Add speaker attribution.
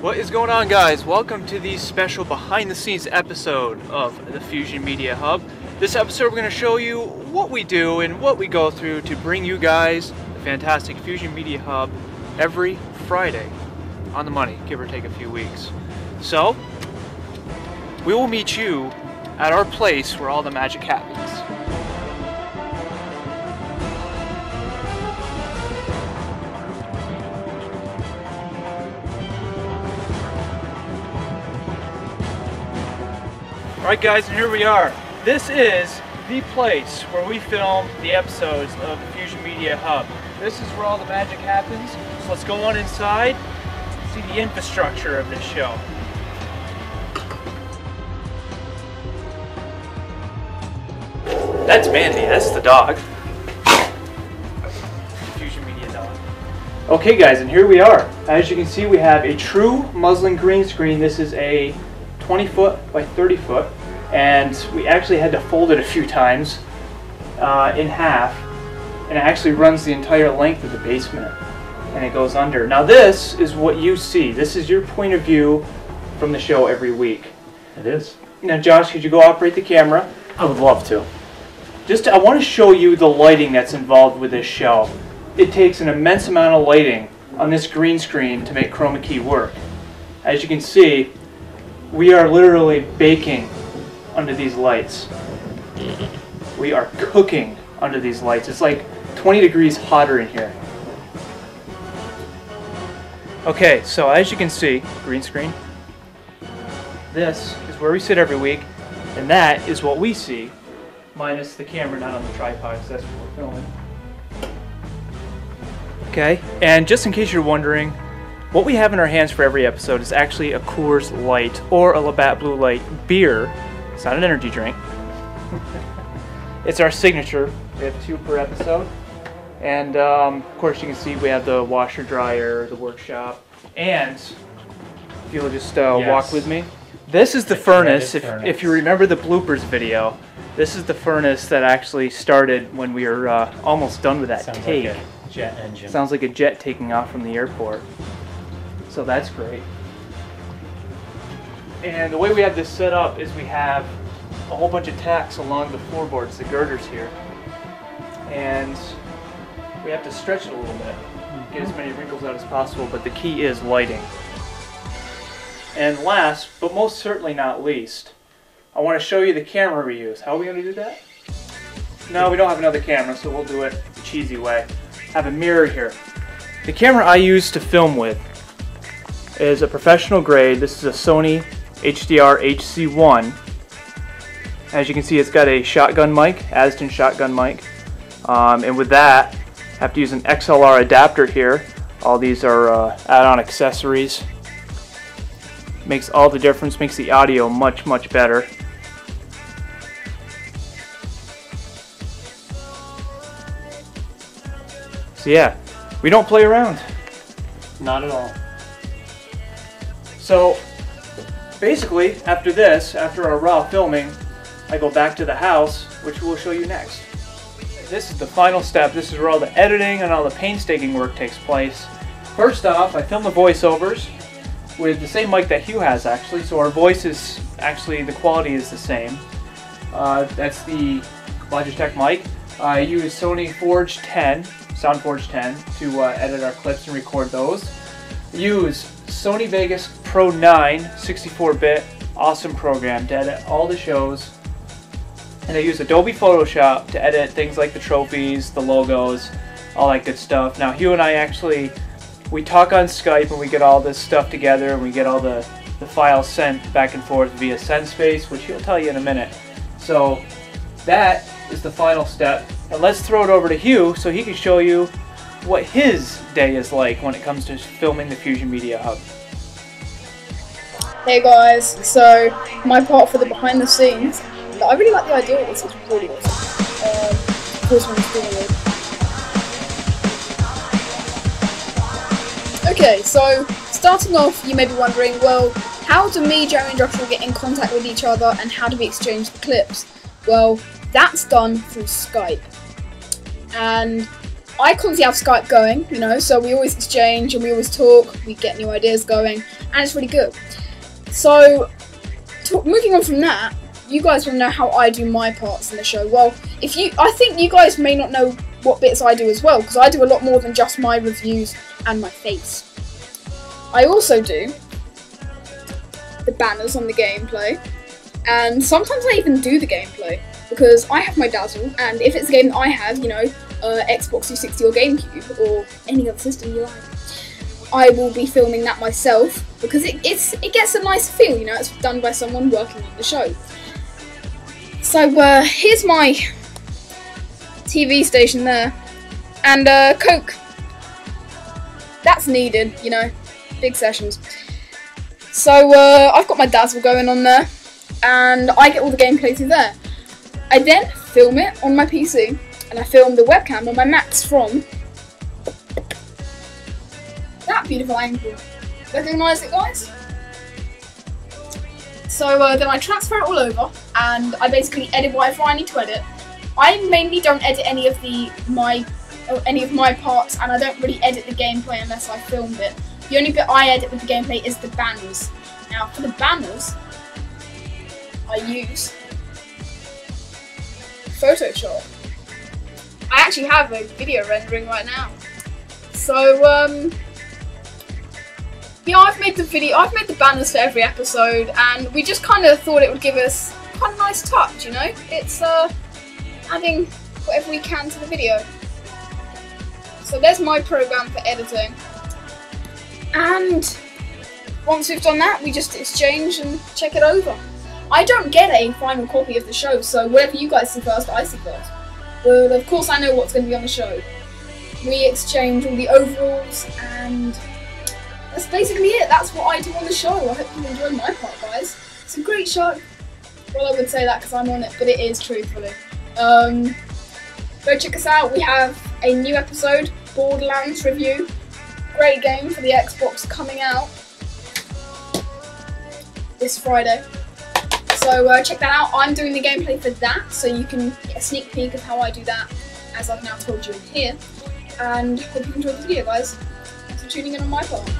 Speaker 1: What is going on, guys? Welcome to the special behind the scenes episode of the Fusion Media Hub. This episode we're going to show you what we do and what we go through to bring you guys the fantastic Fusion Media Hub every Friday on the money, give or take a few weeks. So, we will meet you at our place where all the magic happens. Alright guys, and here we are. This is the place where we film the episodes of the Fusion Media Hub. This is where all the magic happens. So let's go on inside and see the infrastructure of this show. That's Mandy, that's the dog. Fusion Media dog. Okay guys, and here we are. As you can see, we have a true muslin green screen. This is a 20 foot by 30 foot, and we actually had to fold it a few times in half, and it actually runs the entire length of the basement and it goes under. Now this is what you see. This is your point of view from the show every week.
Speaker 2: It is.
Speaker 1: Now Josh, could you go operate the camera?
Speaker 2: I would love to.
Speaker 1: I want to show you the lighting that's involved with this show. It takes an immense amount of lighting on this green screen to make chroma key work. As you can see, we are literally baking under these lights. We are cooking under these lights. It's like 20 degrees hotter in here. Okay, so as you can see, green screen, this is where we sit every week, and that is what we see, minus the camera not on the tripod, because that's what we're filming. Okay, and just in case you're wondering, what we have in our hands for every episode is actually a Coors Light or a Labatt Blue Light beer. It's not an energy drink. It's our signature. We have 2 per episode. And of course you can see we have the washer dryer, the workshop, and if you'll just walk with me. This is the furnace. If you remember the bloopers video, this is the furnace that actually started when we were almost done with that take.
Speaker 2: Like a jet engine.
Speaker 1: Sounds like a jet taking off from the airport. So that's great. And the way we have this set up is we have a whole bunch of tacks along the floorboards, the girders here. And we have to stretch it a little bit, get as many wrinkles out as possible, but the key is lighting. And last, but most certainly not least, I want to show you the camera we use. How are we going to do that? No, we don't have another camera, so we'll do it the cheesy way. I have a mirror here. The camera I use to film with is a professional grade. This is a Sony HDR HC1. As you can see, it's got a shotgun mic, Aston shotgun mic, and with that I have to use an XLR adapter here. All these are add-on accessories. Makes all the difference, makes the audio much better. So yeah, we don't play around.
Speaker 2: Not at all.
Speaker 1: So basically, after this, after our raw filming, I go back to the house, which we'll show you next. This is the final step. This is where all the editing and all the painstaking work takes place. First off, I film the voiceovers with the same mic that Hugh has actually, so our voices, actually the quality is the same. That's the Logitech mic. I use Sony Forge 10, SoundForge 10, to edit our clips and record those. Use Sony Vegas Pro 9 64-bit awesome program to edit all the shows, and I use Adobe Photoshop to edit things like the trophies, the logos, all that good stuff. Now Hugh and I actually, we talk on Skype and we get all this stuff together and we get all the files sent back and forth via SendSpace, which he'll tell you in a minute. So that is the final step, and let's throw it over to Hugh so he can show you what his day is like when it comes to filming the Fusion Media Hub.
Speaker 3: Hey guys, so my part for the behind the scenes, I really like the idea of this, it's really awesome. Of course when it's doing it. Okay, so starting off, you may be wondering, well, how do me, Jeremy and Joshua get in contact with each other and how do we exchange the clips? Well, that's done through Skype. And I constantly have Skype going, you know, so we always exchange and we always talk, we get new ideas going. and it's really good. So, moving on from that, you guys want to know how I do my parts in the show. Well, I think you guys may not know what bits I do as well, because I do a lot more than just my reviews and my face. I also do the banners on the gameplay, and sometimes I even do the gameplay, because I have my Dazzle, and if it's a game that I have, you know, Xbox 360 or GameCube, or any other system you like, I will be filming that myself, because it gets a nice feel, you know, it's done by someone working on the show. So here's my TV station there, and Coke, that's needed, you know, big sessions. So I've got my Dazzle going on there, and I get all the gameplay through there. I then film it on my PC, and I film the webcam on my Macs from that beautiful angle. Recognise it, guys? So then I transfer it all over, and I basically edit whatever I need to edit. I mainly don't edit any of my parts, and I don't really edit the gameplay unless I filmed it. The only bit I edit with the gameplay is the banners. Now, for the banners, I use Photoshop. I actually have a video rendering right now. So, yeah, I've made the banners for every episode, and we just kind of thought it would give us quite a nice touch, you know? It's adding whatever we can to the video. So there's my program for editing. And once we've done that, we just exchange and check it over. I don't get a final copy of the show, so whatever you guys see first, I see first. But of course I know what's going to be on the show. We exchange all the overalls, and that's basically it. That's what I do on the show. I hope you enjoyed my part, guys. It's a great show. Well, I would say that because I'm on it, but it is, truthfully. Go check us out. We have a new episode, Borderlands review. Great game for the Xbox, coming out this Friday. So check that out. I'm doing the gameplay for that, so you can get a sneak peek of how I do that, as I've now told you in here. And hope you enjoyed the video, guys. Thanks for tuning in on my part.